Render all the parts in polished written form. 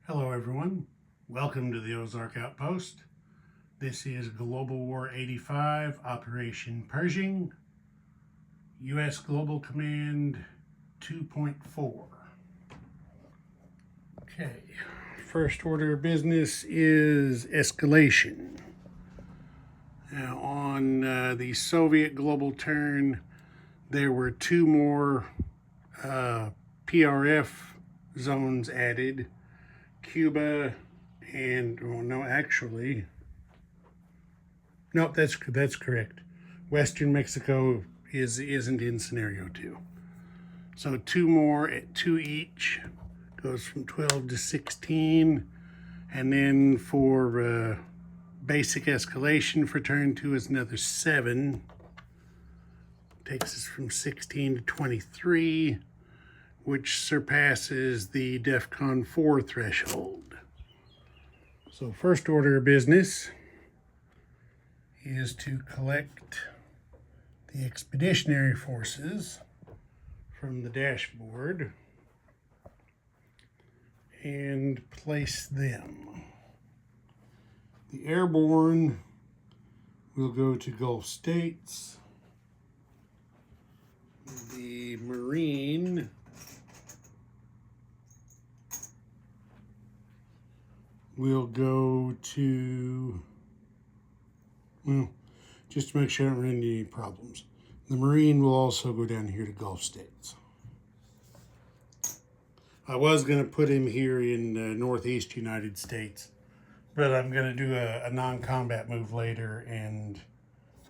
Hello everyone, welcome to the Ozark Outpost. This is Global War 85, Operation Pershing, U.S. Global Command 2.4. Okay, first order of business is escalation. Now on the Soviet global turn, there were two more PRF zones added. Cuba and, nope, that's correct. Western Mexico isn't in scenario 2. So two more at 2 each, goes from 12 to 16. And then for basic escalation for turn 2 is another 7. Takes us from 16 to 23, which surpasses the DEFCON 4 threshold. So first order of business is to collect the expeditionary forces from the dashboard and place them. The airborne will go to Gulf states. The marine will go to, well, just to make sure I don't run into any problems. The marine will also go down here to Gulf states. I was going to put him here in Northeast United States, but I'm going to do a non-combat move later, and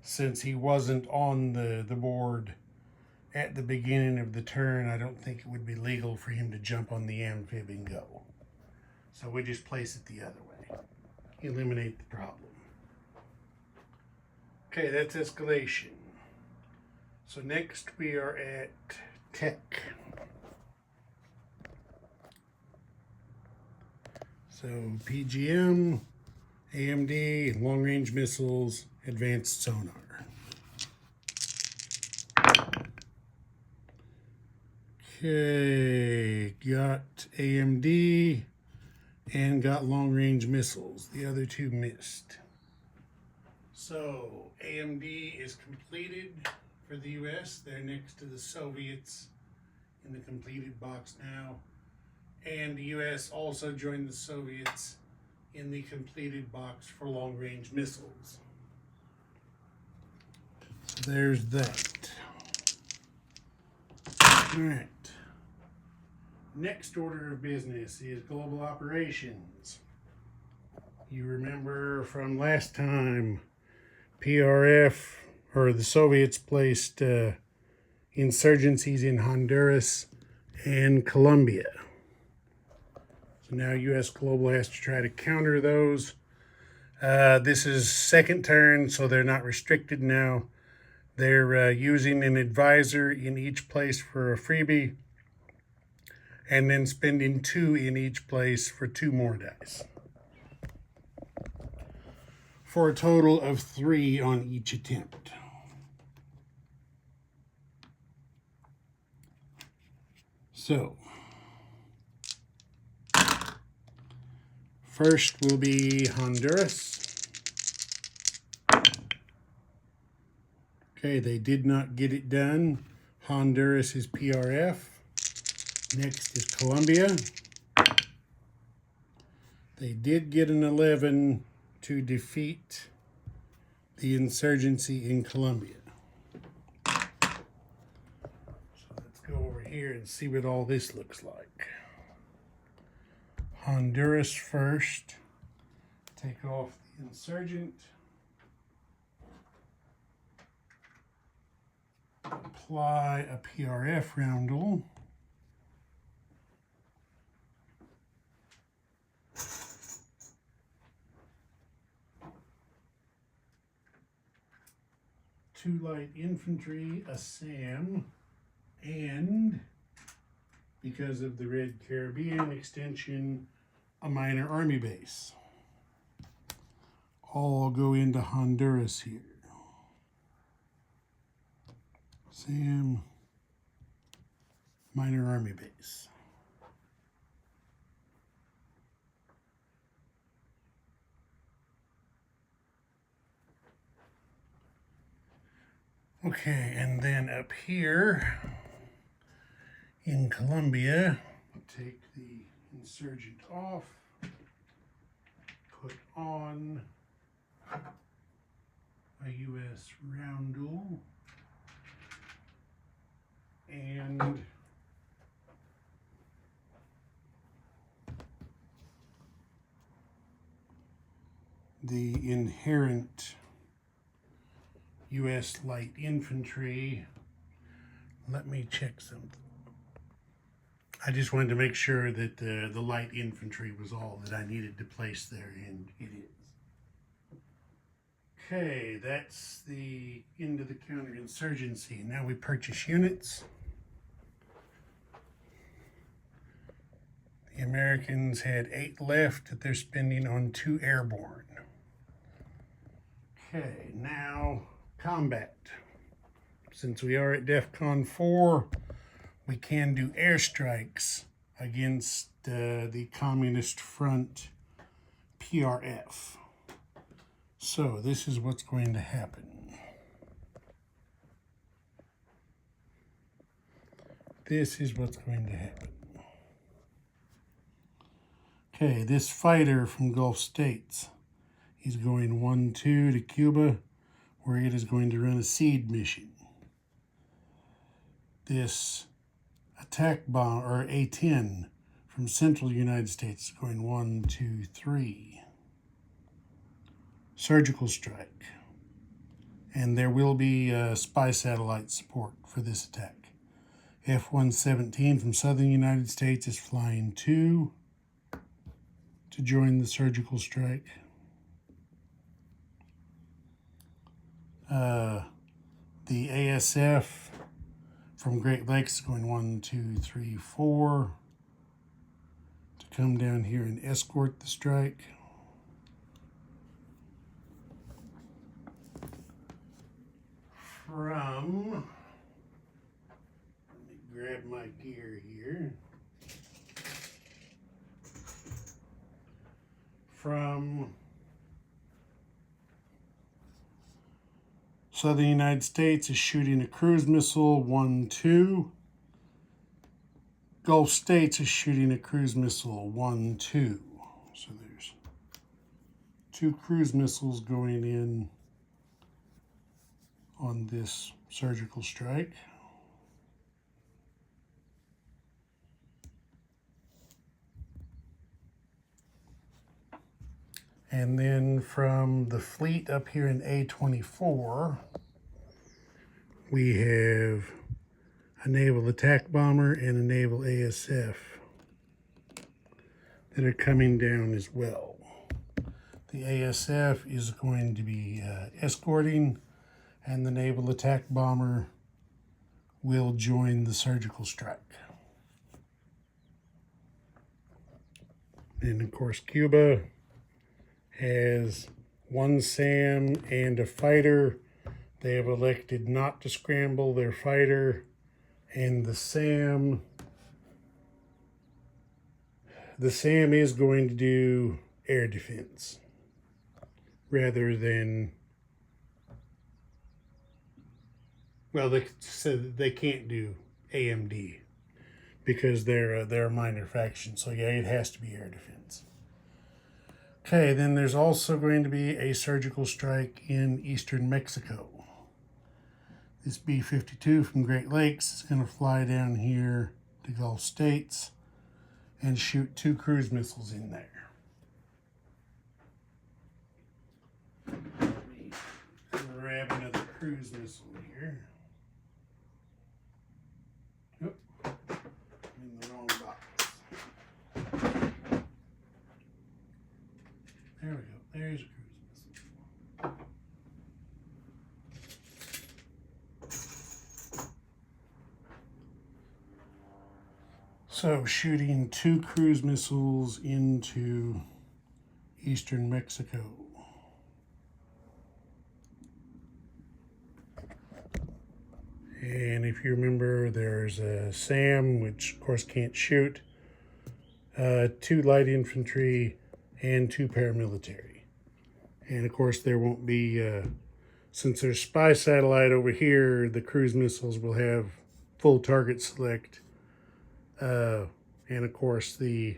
since he wasn't on the board at the beginning of the turn, I don't think it would be legal for him to jump on the amphib and go. So we just place it the other way. Eliminate the problem. Okay, that's escalation. So next we are at tech. So PGM, AMD, long-range missiles, advanced sonar. Okay, got AMD and got long-range missiles. The other two missed. So AMD is completed for the US. They're next to the Soviets in the completed box now. And the US also joined the Soviets in the completed box for long-range missiles. So there's that. All right. Next order of business is global operations. You remember from last time, PRF, or the Soviets, placed insurgencies in Honduras and Colombia. So now U.S. Global has to try to counter those. This is second turn, so they're not restricted now. They're using an advisor in each place for a freebie, and then spending 2 in each place for 2 more dice, for a total of 3 on each attempt. So, first will be Honduras. Okay, they did not get it done. Honduras is PRF. Next is Colombia. They did get an 11 to defeat the insurgency in Colombia. So let's go over here and see what all this looks like. Honduras first. Take off the insurgent. Apply a PRF roundel. Two light infantry, a SAM, and because of the Red Caribbean extension, a minor army base. All go into Honduras here. SAM, minor army base. Okay, and then up here in Colombia, take the insurgent off, put on a U.S. roundel, and the inherent U.S. light infantry. Let me check something. I just wanted to make sure that the light infantry was all that I needed to place there, and it is. Okay, that's the end of the counterinsurgency. Now we purchase units. The Americans had 8 left that they're spending on 2 airborne. Okay, now combat. Since we are at DEFCON 4, we can do airstrikes against the Communist Front PRF. So this is what's going to happen. This is what's going to happen. Okay, this fighter from Gulf States, he's going 1-2 to Cuba, where it is going to run a seed mission. This attack bomb, or A-10, from Central United States, going 1-2-3. Surgical strike. And there will be spy satellite support for this attack. F-117 from Southern United States is flying 2 to join the surgical strike. The ASF from Great Lakes is going 1, 2, 3, 4 to come down here and escort the strike. From, let me grab my gear here. From Southern United States is shooting a cruise missile 1-2. Gulf States is shooting a cruise missile 1-2. So there's 2 cruise missiles going in on this surgical strike. And then from the fleet up here in A-24, we have a naval attack bomber and a naval ASF that are coming down as well. The ASF is going to be escorting, and the naval attack bomber will join the surgical strike. And of course, Cuba has 1 SAM and a fighter. They have elected not to scramble their fighter, and the SAM is going to do air defense rather than, well, they can't do AMD because they're a minor faction. So yeah, it has to be air defense. Okay, then there's also going to be a surgical strike in eastern Mexico. This B-52 from Great Lakes is going to fly down here to Gulf States and shoot 2 cruise missiles in there. Let me grab another cruise missile here. Oop, in the wrong box. There we go. There's a cruise missile. So shooting 2 cruise missiles into eastern Mexico. And if you remember, there's a SAM, which of course can't shoot, 2 light infantry, and 2 paramilitary. And of course there won't be Since there's spy satellite over here, the cruise missiles will have full target select. And of course, the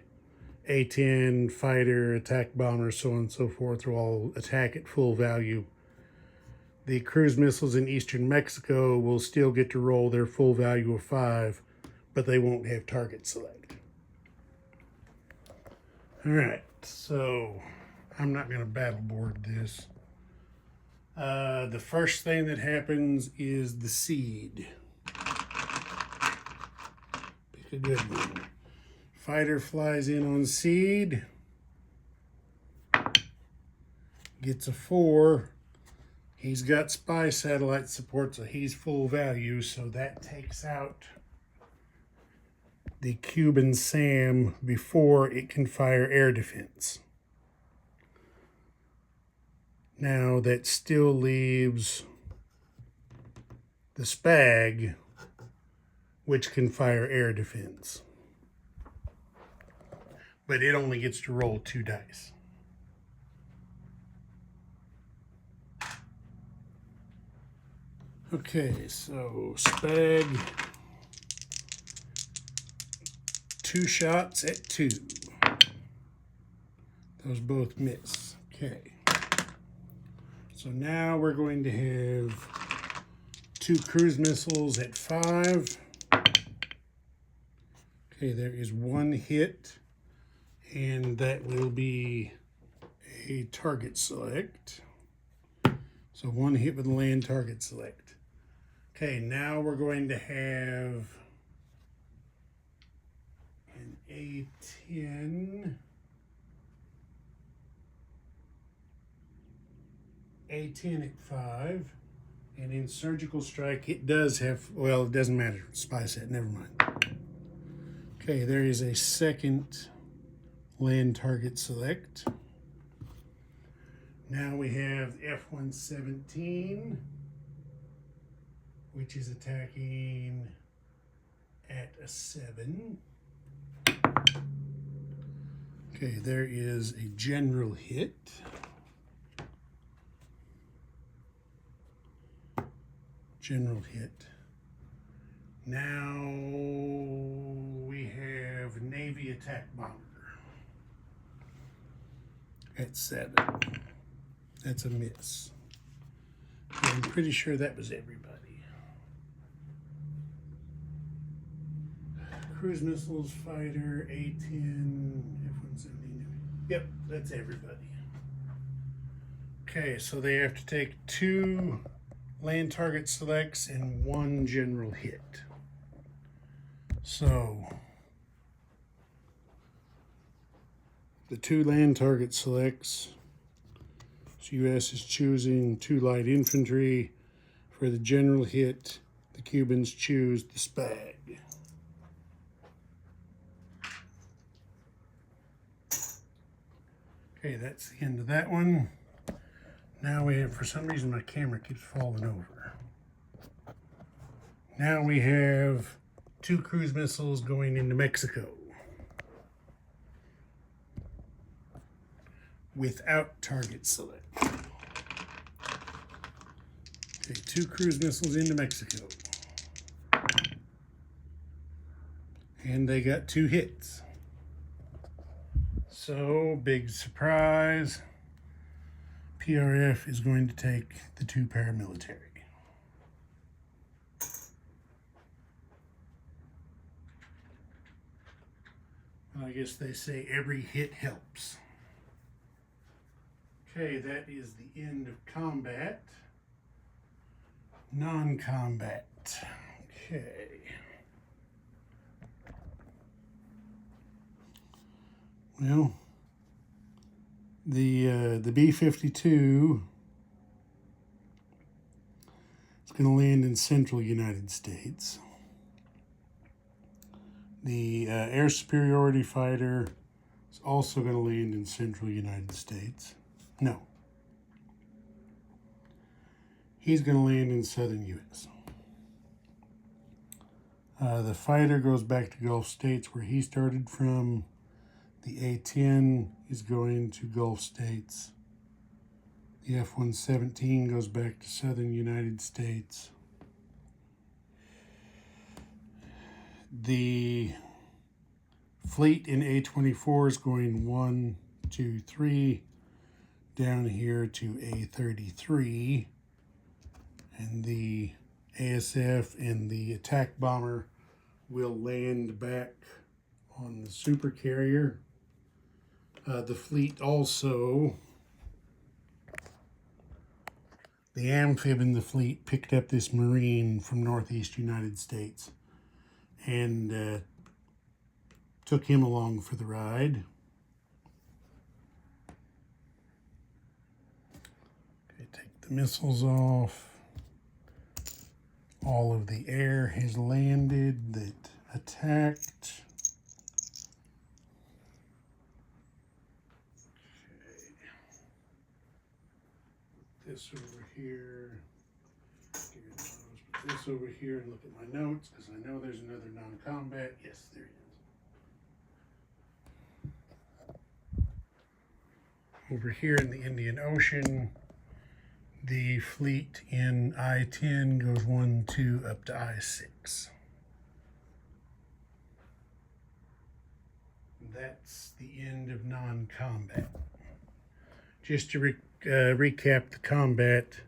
A-10 fighter, attack bomber, so on and so forth, will all attack at full value. The cruise missiles in eastern Mexico will still get to roll their full value of 5, but they won't have target select. All right, so I'm not going to battle board this. The first thing that happens is the seed. Pick a good one. Fighter flies in on seed. Gets a 4. He's got spy satellite support, so he's full value, so that takes out the Cuban SAM before it can fire air defense. Now that still leaves the SPAG, which can fire air defense. But it only gets to roll 2 dice. Okay, so SPAG, 2 shots at 2. Those both miss. Okay. So now we're going to have 2 cruise missiles at 5. Okay, there is 1 hit, and that will be a target select. So 1 hit with land target select. Okay, now we're going to have an A-10. A-10 at 5. And in surgical strike, it does have, well, it doesn't matter. Spy set, never mind. Okay, there is a second land target select. Now we have F-117, which is attacking at a 7. Okay, there is a general hit. General hit. Now we have Navy attack bomber at 7. That's a miss. I'm pretty sure that was everybody. Cruise missiles, fighter, A-10, F-117. Yep, that's everybody. Okay, so they have to take 2 land target selects and 1 general hit. So the 2 land target selects, so U.S. is choosing 2 light infantry. For the general hit, the Cubans choose the SPAG. Okay, that's the end of that one. Now we have, for some reason my camera keeps falling over. Now we have 2 cruise missiles going into Mexico. Without target select. Okay, 2 cruise missiles into Mexico. And they got 2 hits. So, big surprise. PRF is going to take the 2 paramilitary. Well, I guess they say every hit helps. Okay, that is the end of combat. Non-combat. Okay. Well, the B-52 is going to land in central United States. The air superiority fighter is also going to land in central United States. No. He's going to land in southern U.S. The fighter goes back to Gulf states where he started from. The A-10 is going to Gulf states. The F-117 goes back to southern United States. The fleet in A-24 is going 1, 2, 3 down here to A-33, and the ASF and the attack bomber will land back on the supercarrier. The fleet also, the amphib in the fleet picked up this Marine from northeast United States and took him along for the ride. Okay, take the missiles off. All of the air has landed that attacked. Okay. This over here. Put this over here and look at my notes because I know there's another non-combat. Yes, there is. Over here in the Indian Ocean, the fleet in I-10 goes 1, 2 up to I-6. That's the end of non-combat. Just to recap the combat,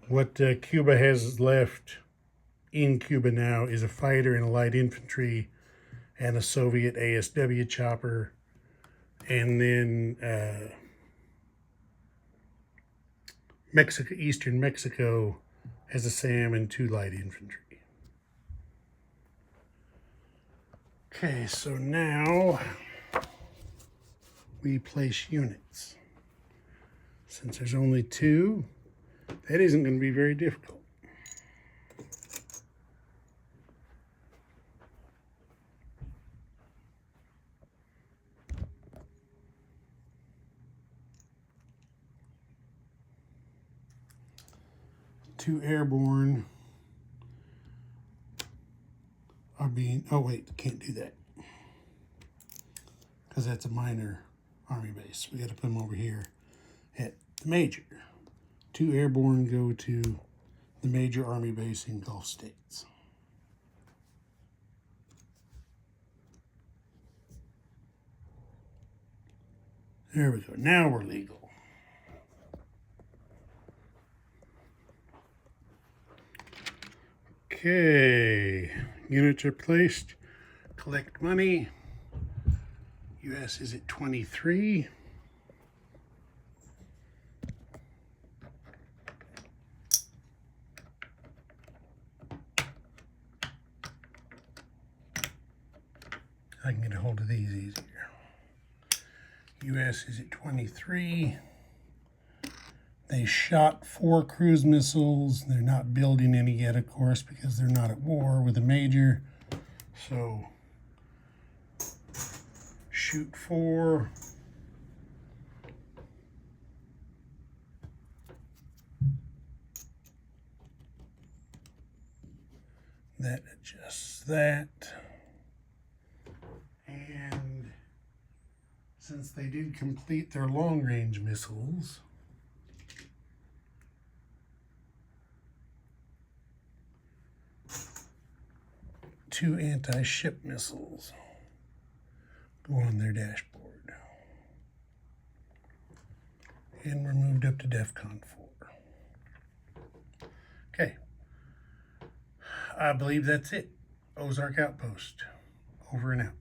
what Cuba has left in Cuba now is a fighter and a light infantry and a Soviet ASW chopper, and then Mexico, eastern Mexico has a SAM and 2 light infantry. Okay, so now we place units. Since there's only 2, that isn't going to be very difficult. Two airborne are being, oh wait, can't do that because that's a minor army base. We got to put them over here at the major. 2 airborne go to the major army base in Gulf states. There we go. Now we're legal. Okay, units are placed. Collect money. US is at 23. I can get a hold of these easier. US is at 23. They shot 4 cruise missiles. They're not building any yet, of course, because they're not at war with a major. So, shoot 4. That adjusts that. And since they did complete their long-range missiles, two anti-ship missiles go on their dashboard. And we're moved up to DEFCON 4. Okay. I believe that's it. Ozark Outpost. Over and out.